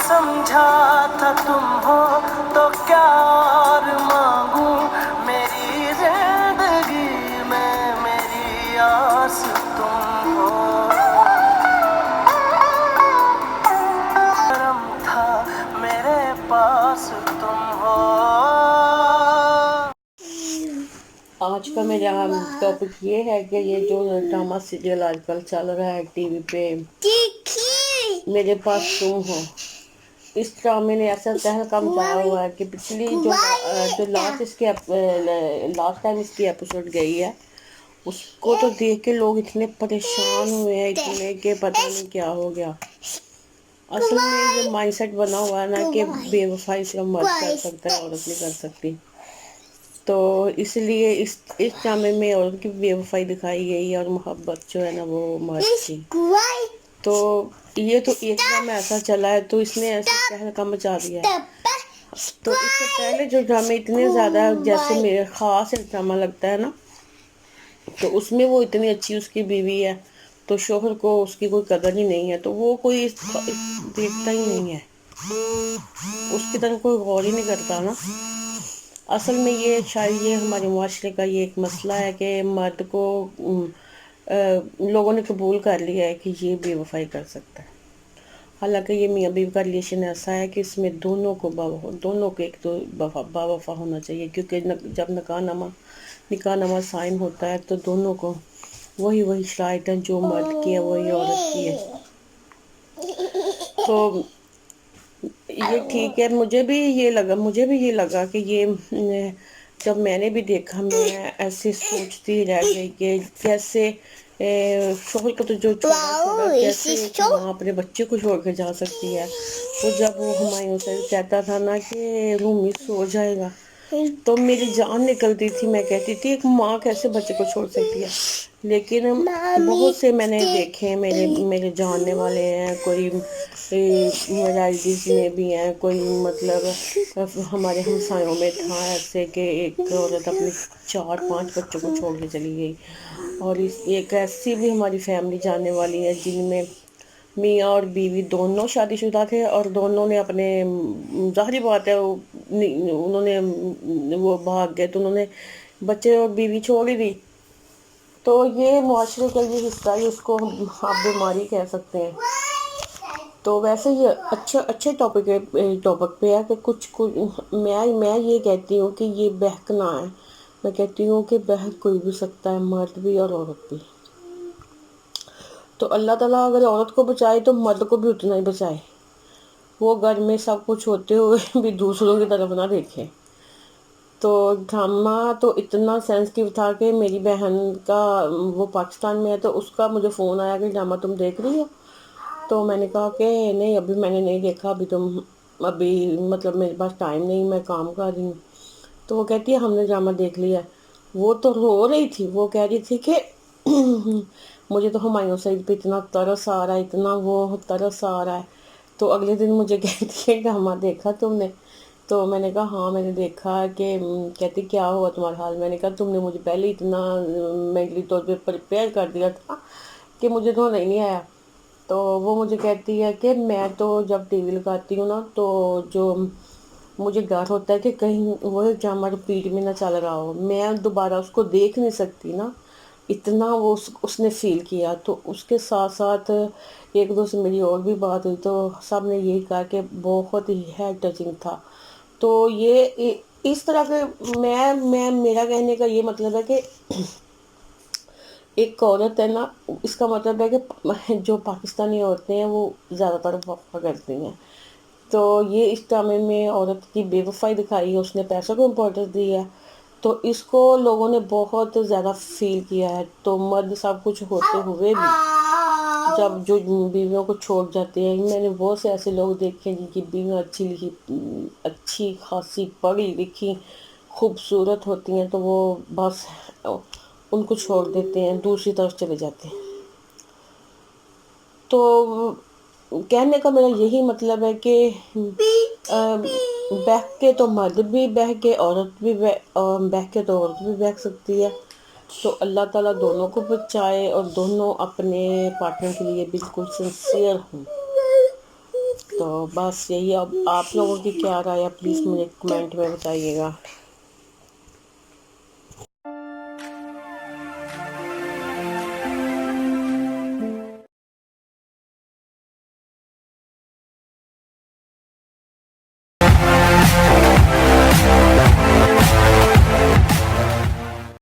समझा था तुम हो तो क्या और मांगू, मेरी जिंदगी में मेरी आस तुम हो। करम था मेरे पास तुम हो। आज का मेरा टॉपिक ये है कि ये जो ड्रामा सीरियल आजकल चल रहा है टीवी पे, मेरे पास तुम हो, इस ड्रामे ने ऐसा तहलका मचाया हुआ है कि पिछली जो लास्ट टाइम इसकी एपिसोड गई है, उसको तो देख के लोग इतने परेशान हुए हैं, इतने कि पता नहीं क्या हो गया। असल में ये माइंडसेट बना हुआ है ना कि बेवफाई सिर्फ मर्द कर सकता है, औरत नहीं कर सकती। तो इसलिए इस ड्रामे में औरत की बेवफाई दिखाई गई है और मोहब्बत जो है ना वो मर्द की। तो ये तो एक ड्रामा ऐसा चला है तो इसने ऐसे तहलका मचा दिया है। तो इससे पहले जो ड्रामे इतने ज़्यादा, जैसे मेरे ख़ास एक ड्रामा लगता है ना, तो उसमें वो इतनी अच्छी उसकी बीवी है तो शोहर को उसकी कोई कदर ही नहीं है, तो वो कोई देखता ही नहीं है, उसकी तरफ कोई गौर ही नहीं करता ना। असल में ये शायद ये हमारे मुआशरे का ये एक मसला है कि मर्द को लोगों ने कबूल कर लिया है कि ये बेवफाई कर सकता है। हालांकि ये मियाँ बीवी का रिलेशन ऐसा है कि इसमें दोनों को एक तो बावफा होना चाहिए, क्योंकि जब निकाह नामा साइन होता है तो दोनों को वही शराइत है, जो मर्द की है वही औरत की है। तो ये ठीक है। मुझे भी ये लगा कि ये जब मैंने भी देखा, मैं ऐसे सोचती रह गई कि कैसे शोहर को तो जो छोड़ा कैसे एक माँ अपने बच्चे को छोड़ के जा सकती है। तो जब वो हुमायूं से कहता था ना कि रूमी सो जाएगा, तो मेरी जान निकलती थी। मैं कहती थी एक माँ कैसे बच्चे को छोड़ सकती है। लेकिन बहुत से मैंने देखे, मेरे मेरे जानने वाले हैं, कोई रिलेटिव्स में भी हैं, कोई मतलब हमारे हमसायों में था ऐसे कि एक औरत अपने 4-5 बच्चों को छोड़ के चली गई। और एक ऐसी भी हमारी फैमिली जानने वाली है जिनमें मियाँ और बीवी दोनों शादीशुदा थे और दोनों ने अपने, ज़ाहिरी बात है उन्होंने वो भाग गए तो उन्होंने बच्चे और बीवी छोड़ ही दी। तो ये मुआशरे का ये हिस्सा ही, उसको आप बीमारी कह सकते हैं। तो वैसे ये अच्छे टॉपिक पे है कि कुछ मैं ये कहती हूँ कि ये बहकना है। मैं कहती हूँ कि बहक कोई भी सकता है, मर्द भी और औरत भी। तो अल्लाह ताला अगर औरत को बचाए तो मर्द को भी उतना ही बचाए। वो घर में सब कुछ होते हुए भी दूसरों की तरफ ना देखे। तो ड्रामा तो इतना सेंसिटिव था कि मेरी बहन का, वो पाकिस्तान में है, तो उसका मुझे फ़ोन आया कि ड्रामा तुम देख रही हो। तो मैंने कहा कि नहीं अभी मैंने नहीं देखा, अभी मतलब मेरे पास टाइम नहीं, मैं काम कर रही हूँ। तो वो कहती है हमने ड्रामा देख लिया। वो तो रो रही थी, वो कह रही थी कि मुझे तो हुमायूं सईद पे इतना तरस आ रहा है, इतना वो तरस आ रहा है। तो अगले दिन मुझे कहती है ड्रामा देखा तुमने? तो मैंने कहा हाँ मैंने देखा। कि कहती क्या हुआ तुम्हारा हाल? मैंने कहा तुमने मुझे पहले इतना मेंटली तौर पे प्रिपेयर कर दिया था कि मुझे तो नहीं आया। तो वो मुझे कहती है कि मैं तो जब टीवी लगाती हूँ ना, तो जो मुझे डर होता है कि कहीं वो ड्रामा रिपीट में ना चल रहा हो, मैं दोबारा उसको देख नहीं सकती ना। इतना वो उसने फील किया। तो उसके साथ साथ एक दो से मेरी और भी बात हुई तो सब ने यही कहा कि बहुत ही है टचिंग था। तो इस तरह के मैं मेरा कहने का ये मतलब है कि एक औरत है ना, इसका मतलब है कि जो पाकिस्तानी औरतें हैं वो ज़्यादातर वफा करती हैं। तो ये इस ड्रामे में औरत की बेवफाई दिखाई है, उसने पैसों को इम्पोर्टेंस दी है, तो इसको लोगों ने बहुत ज़्यादा फील किया है। तो मर्द सब कुछ होते हुए भी जब जो बीवियों को छोड़ जाते हैं, मैंने बहुत से ऐसे लोग देखे हैं जिनकी बीवियाँ अच्छी खासी पढ़ी लिखी खूबसूरत होती हैं, तो वो बस उनको छोड़ देते हैं, दूसरी तरफ चले जाते हैं। तो कहने का मेरा यही मतलब है कि बहक के तो मर्द भी बहक के, औरत भी बहक के तो औरत भी बहक सकती है। तो अल्लाह ताला दोनों को बचाए और दोनों अपने पार्टनर के लिए बिल्कुल सिंसियर हों। تو بس یہی، اب آپ لوگوں کی کیا رائے ہے پلیز مجھے کمنٹ میں بتائیے گا.